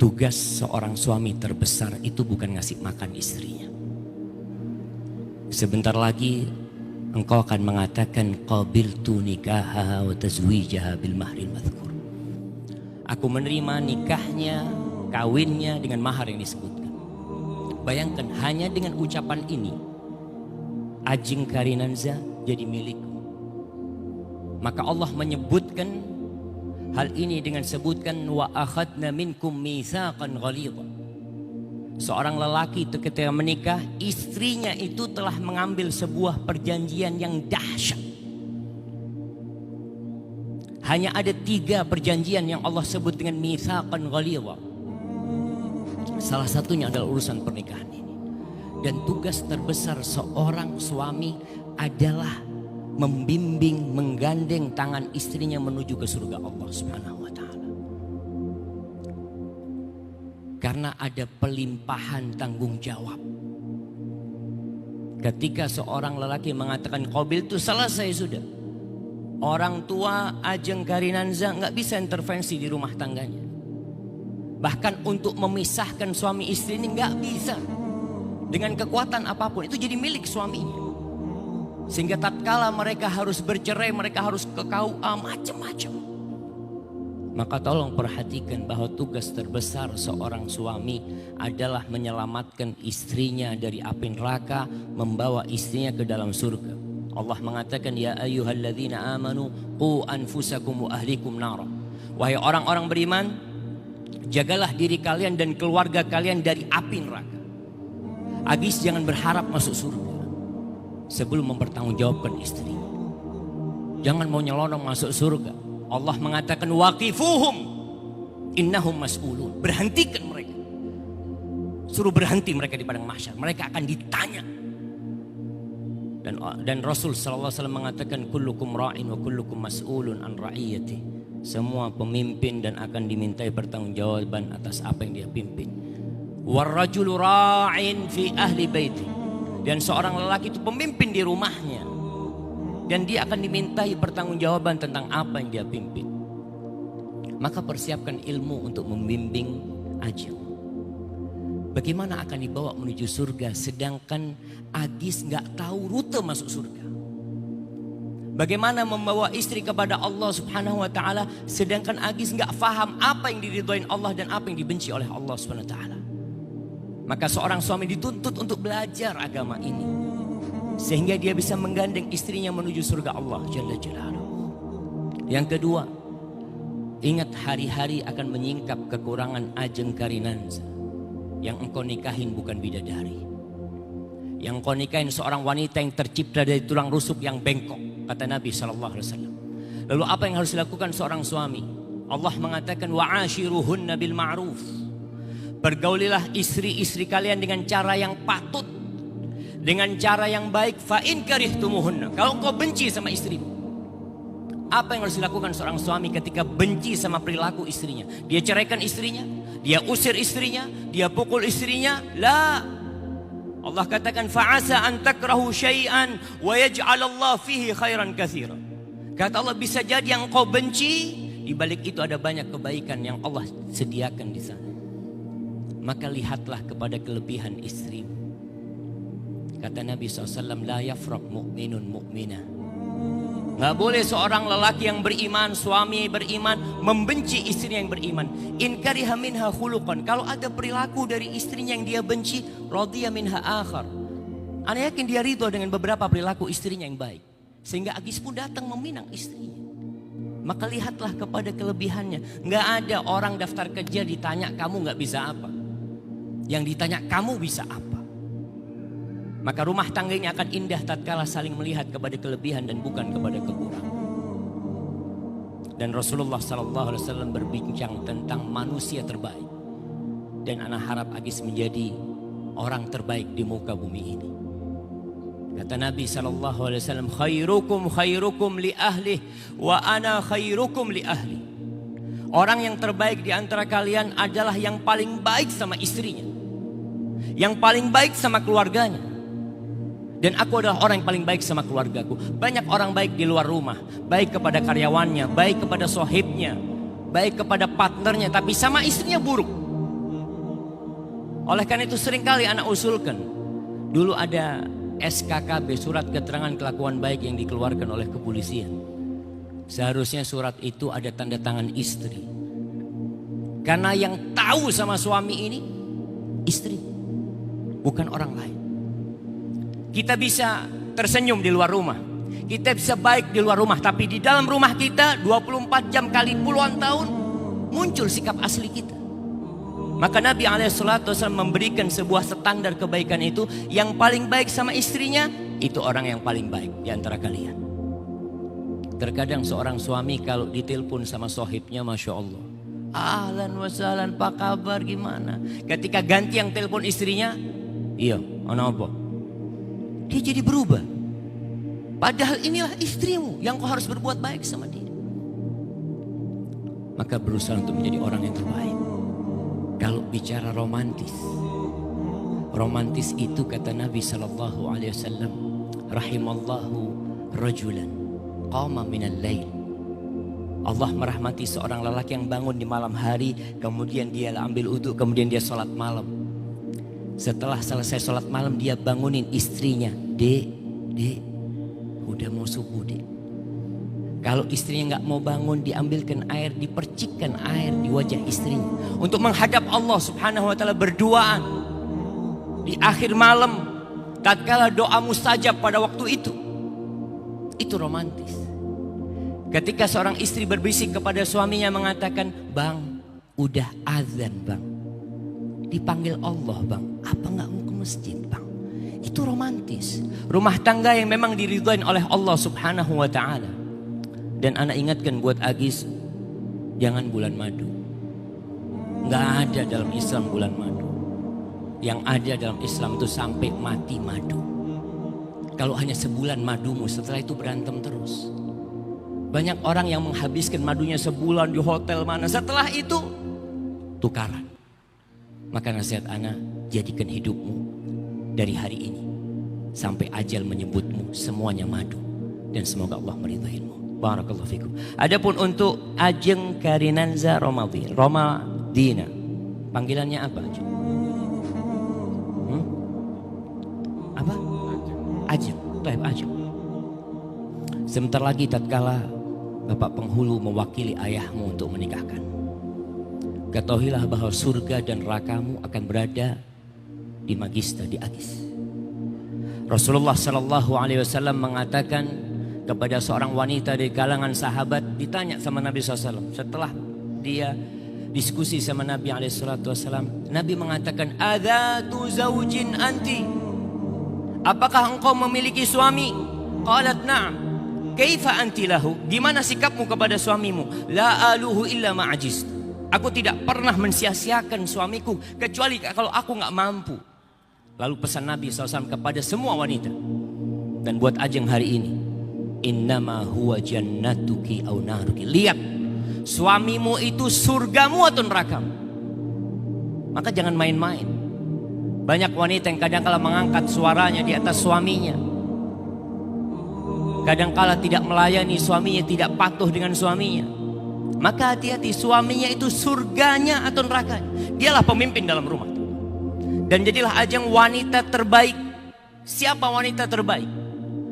tugas seorang suami terbesar itu bukan ngasih makan istrinya. Sebentar lagi engkau akan mengatakan qabiltu nikahaha wa tazwijaha bil mahril madhkur. Aku menerima nikahnya, kawinnya dengan mahar yang disebutkan. Bayangkan hanya dengan ucapan ini Ajeng Karinanza jadi milikku. Maka Allah menyebutkan hal ini dengan sebutkan wa akhadna minkum mitsaqan ghalidha. Seorang lelaki itu ketika menikah, istrinya itu telah mengambil sebuah perjanjian yang dahsyat. Hanya ada 3 perjanjian yang Allah sebut dengan mitsaqan ghalidha. Salah satunya adalah urusan pernikahan ini. Dan tugas terbesar seorang suami adalah membimbing, menggandeng tangan istrinya menuju ke surga Allah Subhanahu wa taala. Karena ada pelimpahan tanggung jawab. Ketika seorang lelaki mengatakan qabil itu selesai sudah. Orang tua Ajeng Karinanza nggak bisa intervensi di rumah tangganya. Bahkan untuk memisahkan suami istri ini nggak bisa. Dengan kekuatan apapun itu jadi milik suaminya. Sehingga tatkala mereka harus bercerai, mereka harus ke KUA macam-macam. Maka tolong perhatikan bahwa tugas terbesar seorang suami adalah menyelamatkan istrinya dari api neraka, membawa istrinya ke dalam surga. Allah mengatakan ya ayyuhalladzina amanu qu anfusakum wa ahlikum nara. Wahai orang-orang beriman, jagalah diri kalian dan keluarga kalian dari api neraka. Agis jangan berharap masuk surga sebelum mempertanggungjawabkan istrinya. Jangan mau nyelonong masuk surga. Allah mengatakan waqifuhum innahum mas'ulun. Berhentikan mereka. Suruh berhenti mereka di padang mahsyar. Mereka akan ditanya. Dan Rasul sallallahu alaihi wasallam mengatakan kullukum ra'in wa kullukum mas'ulun an ra'iyati. Semua pemimpin dan akan dimintai pertanggungjawaban atas apa yang dia pimpin. Warrajulu ra'in fi ahli baiti. Dan seorang lelaki itu pemimpin di rumahnya. Dan dia akan dimintai pertanggungjawaban tentang apa yang dia pimpin. Maka persiapkan ilmu untuk membimbing Ajeng. Bagaimana akan dibawa menuju surga sedangkan Agis gak tahu rute masuk surga. Bagaimana membawa istri kepada Allah Subhanahu wa taala sedangkan Agis gak faham apa yang diridhoin Allah dan apa yang dibenci oleh Allah Subhanahu wa taala. Maka seorang suami dituntut untuk belajar agama ini. Sehingga dia bisa menggandeng istrinya menuju surga Allah Jalla Jalaluhu. Yang kedua, ingat hari-hari akan menyingkap kekurangan Ajeng Karinanza. Yang engkau nikahin bukan bidadari. Yang engkau nikahin seorang wanita yang tercipta dari tulang rusuk yang bengkok. Kata Nabi SAW. Lalu apa yang harus dilakukan seorang suami? Allah mengatakan wa'ashiruhunna bil ma'ruf. Bergaulilah istri-istri kalian dengan cara yang patut. Dengan cara yang baik. Fa'in karihtumuhunna. Kalau engkau benci sama istrimu, apa yang harus dilakukan seorang suami ketika benci sama perilaku istrinya? Dia ceraikan istrinya, dia usir istrinya, dia pukul istrinya. La. Allah katakan fa'asa an takrahu syai'an wa yaj'alallah fihi khairan katsira. Kata Allah bisa jadi yang engkau benci, di balik itu ada banyak kebaikan yang Allah sediakan di sana. Maka lihatlah kepada kelebihan istrimu. Kata Nabi SAW, la yafraq mu'minun mu'minah. Gak boleh seorang lelaki yang beriman, suami beriman, membenci istrinya yang beriman. In kariha minha khuluqan. Kalau ada perilaku dari istrinya yang dia benci, radhiya minha akhar. Ana yakin dia ridho dengan beberapa perilaku istrinya yang baik. Sehingga Agis pun datang meminang istrinya. Maka lihatlah kepada kelebihannya. Gak ada orang daftar kerja ditanya kamu gak bisa apa. Yang ditanya kamu bisa apa. Maka rumah tangganya akan indah tatkala saling melihat kepada kelebihan dan bukan kepada kekurangan. Dan Rasulullah SAW berbincang tentang manusia terbaik. Dan anak harap Agis menjadi orang terbaik di muka bumi ini. Kata Nabi SAW, khairukum khairukum li ahli wa ana khairukum li ahli. Orang yang terbaik di antara kalian adalah yang paling baik sama istrinya. Yang paling baik sama keluarganya. Dan aku adalah orang yang paling baik sama keluargaku. Banyak orang baik di luar rumah. Baik kepada karyawannya, baik kepada sohibnya, baik kepada partnernya. Tapi sama istrinya buruk. Oleh karena itu seringkali anak usulkan, dulu ada SKKB, surat keterangan kelakuan baik yang dikeluarkan oleh kepolisian. Seharusnya surat itu ada tanda tangan istri. Karena yang tahu sama suami ini istri, bukan orang lain. Kita bisa tersenyum di luar rumah, kita bisa baik di luar rumah, tapi di dalam rumah kita 24 jam kali puluhan tahun muncul sikap asli kita. Maka Nabi SAW memberikan sebuah standar kebaikan itu. Yang paling baik sama istrinya, itu orang yang paling baik di antara kalian. Terkadang seorang suami kalau ditelepon sama sohibnya, Masya Allah, ahlan wa sahlan, apa kabar, gimana? Ketika ganti yang telepon istrinya, iya, ana apa? Dia jadi berubah. Padahal inilah istrimu yang kau harus berbuat baik sama dia. Maka berusaha untuk menjadi orang yang terbaik. Kalau bicara romantis, romantis itu kata Nabi SAW, rahimallahu rajulan qama minal lail. Allah merahmati seorang lelaki yang bangun di malam hari, kemudian dia ambil wudu, kemudian dia sholat malam. Setelah selesai sholat malam, dia bangunin istrinya, dek, udah mau subuh dek. Kalau istrinya nggak mau bangun, diambilkan air, dipercikkan air di wajah istrinya untuk menghadap Allah Subhanahu wa taala, berduaan di akhir malam tatkala doa mustajab pada waktu itu. Itu romantis. Ketika seorang istri berbisik kepada suaminya mengatakan, "Bang, udah azan, Bang. Dipanggil Allah, Bang. Apa nggak mau ke masjid, Bang?" Itu romantis. Rumah tangga yang memang diridhoin oleh Allah Subhanahu wa taala. Dan anak ingatkan buat Agis, jangan bulan madu. Nggak ada dalam Islam bulan madu. Yang ada dalam Islam itu sampai mati madu. Kalau hanya sebulan madumu, setelah itu berantem terus. Banyak orang yang menghabiskan madunya sebulan di hotel mana, setelah itu tukaran. Maka nasihat anak, jadikan hidupmu dari hari ini sampai ajal menyebutmu semuanya madu. Dan semoga Allah meridaimu. Barakallahu fikum. Adapun untuk Ajeng Karinanza Romadina, panggilannya apa Ajeng? Apa? Ajeng. Baik, Ajeng. Sebentar lagi tatkala Bapak penghulu mewakili ayahmu untuk menikahkan, ketahuilah bahwa surga dan nerakamu akan berada di Magista, di Agis. Rasulullah Sallallahu Alaihi Wasallam mengatakan kepada seorang wanita dari kalangan sahabat, ditanya sama Nabi SAW. Setelah dia diskusi sama Nabi SAW, Nabi mengatakan, "Adzatu zaujin anti?" Apakah engkau memiliki suami? Qalat na'am. Kaifa anti lahu? Gimana sikapmu kepada suamimu? La aluhu illa ma'ajiz. Aku tidak pernah mensia-siakan suamiku kecuali kalau aku nggak mampu. Lalu pesan Nabi SAW kepada semua wanita dan buat Ajeng hari ini, innama huwa jannatuki au naruki. Lihat, suamimu itu surgamu atau nerakamu. Maka jangan main-main. Banyak wanita yang kadang-kala mengangkat suaranya di atas suaminya, kadang-kala tidak melayani suaminya, tidak patuh dengan suaminya. Maka hati-hati, suaminya itu surganya atau nerakanya. Dialah pemimpin dalam rumah. Dan jadilah Ajeng wanita terbaik. Siapa wanita terbaik?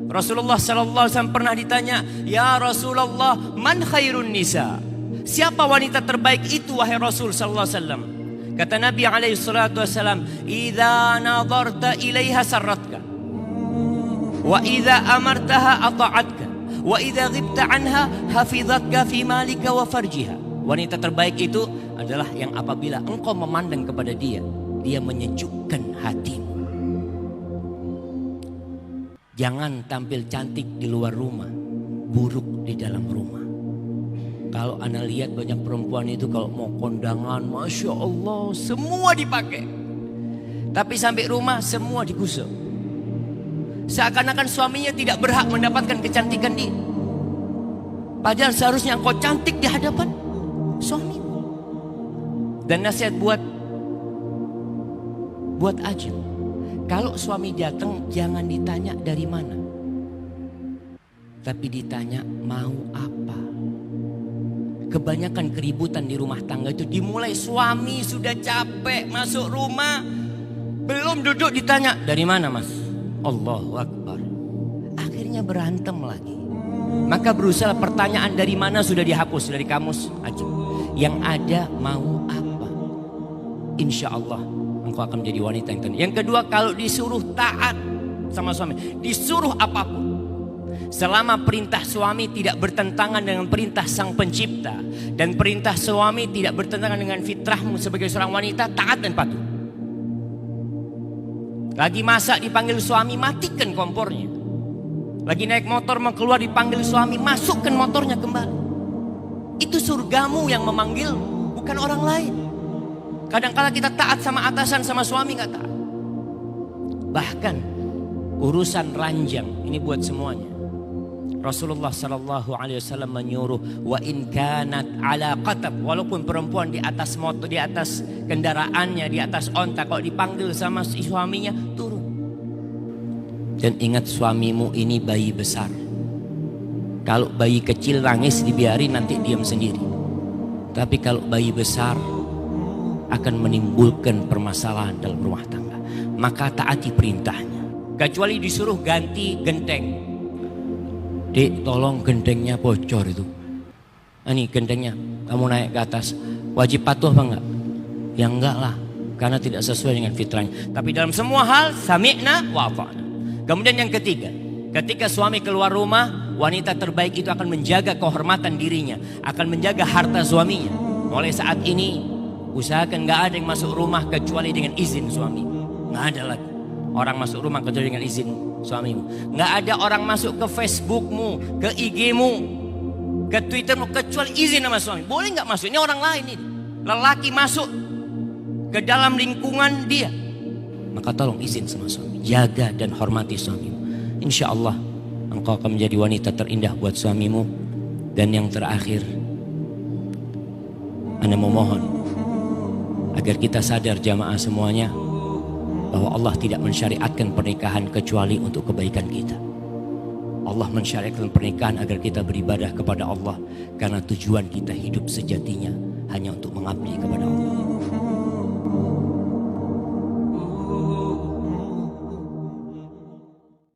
Rasulullah SAW pernah ditanya, "Ya Rasulullah, man khairun nisa?" Siapa wanita terbaik itu wahai Rasul SAW? Kata Nabi SAW, "Idza nadarta ilaiha sarratka, wa idza amartaha ata'atka, wa idza ghibta anha hafizatka fi malika wa farjiha." Wanita terbaik itu adalah yang apabila engkau memandang kepada dia, dia menyejukkan hatimu. Jangan tampil cantik di luar rumah, buruk di dalam rumah. Kalau Anda lihat banyak perempuan itu kalau mau kondangan, Masya Allah, semua dipakai. Tapi sampai rumah semua digusur. Seakan-akan suaminya tidak berhak mendapatkan kecantikan dia. Padahal seharusnya engkau cantik di hadapan suamimu. Dan nasihat buat Ajeng. Kalau suami datang jangan ditanya dari mana, tapi ditanya mau apa. Kebanyakan keributan di rumah tangga itu dimulai suami sudah capek masuk rumah, Belum duduk ditanya, dari mana mas? Allahu Akbar. Akhirnya berantem lagi. Maka berusaha pertanyaan dari mana sudah dihapus dari kamus aja. Yang ada mau apa? Insya Allah engkau akan menjadi wanita yang tenang. Yang kedua, kalau disuruh taat sama suami, disuruh apapun, selama perintah suami tidak bertentangan dengan perintah sang pencipta, dan perintah suami tidak bertentangan dengan fitrahmu sebagai seorang wanita, taat dan patuh. Lagi masak dipanggil suami, matikan kompornya. Lagi naik motor mau keluar dipanggil suami, masukkan motornya kembali. Itu surgamu yang memanggil, bukan orang lain. Kadang-kala kita taat sama atasan, sama suami nggak taat. Bahkan urusan ranjang ini buat semuanya. Rasulullah Sallallahu Alaihi Wasallam menyuruh, wa in kanat ala qatab, walaupun perempuan di atas motor, di atas kendaraannya, di atas onta, kalau dipanggil sama suaminya turun. Dan ingat, suamimu ini bayi besar. Kalau bayi kecil nangis dibiarin, nanti diam sendiri. Tapi kalau bayi besar akan menimbulkan permasalahan dalam rumah tangga. Maka taati perintahnya. Kecuali disuruh ganti genteng. Dek, tolong gentengnya bocor itu. Ini gentengnya, kamu naik ke atas. Wajib patuh apa enggak? Ya enggak lah, karena tidak sesuai dengan fitrahnya. Tapi dalam semua hal, sami'na wa ata'na. Kemudian yang ketiga, ketika suami keluar rumah, wanita terbaik itu akan menjaga kehormatan dirinya, akan menjaga harta suaminya. Mulai saat ini, usahakan enggak ada yang masuk rumah kecuali dengan izin suami. Enggak ada lagi orang masuk rumah kecuali dengan izin suamimu. Nggak ada orang masuk ke Facebookmu, ke IG-mu, ke Twittermu kecuali izin sama suami. Boleh nggak masuk? Ini orang lain ini. Lelaki masuk ke dalam lingkungan dia, maka tolong izin sama suami. Jaga dan hormati suamimu. Insya Allah engkau akan menjadi wanita terindah buat suamimu. Dan yang terakhir, Ana memohon agar kita sadar jamaah semuanya, bahwa Allah tidak mensyariatkan pernikahan kecuali untuk kebaikan kita. Allah mensyariatkan pernikahan agar kita beribadah kepada Allah, karena tujuan kita hidup sejatinya hanya untuk mengabdi kepada Allah.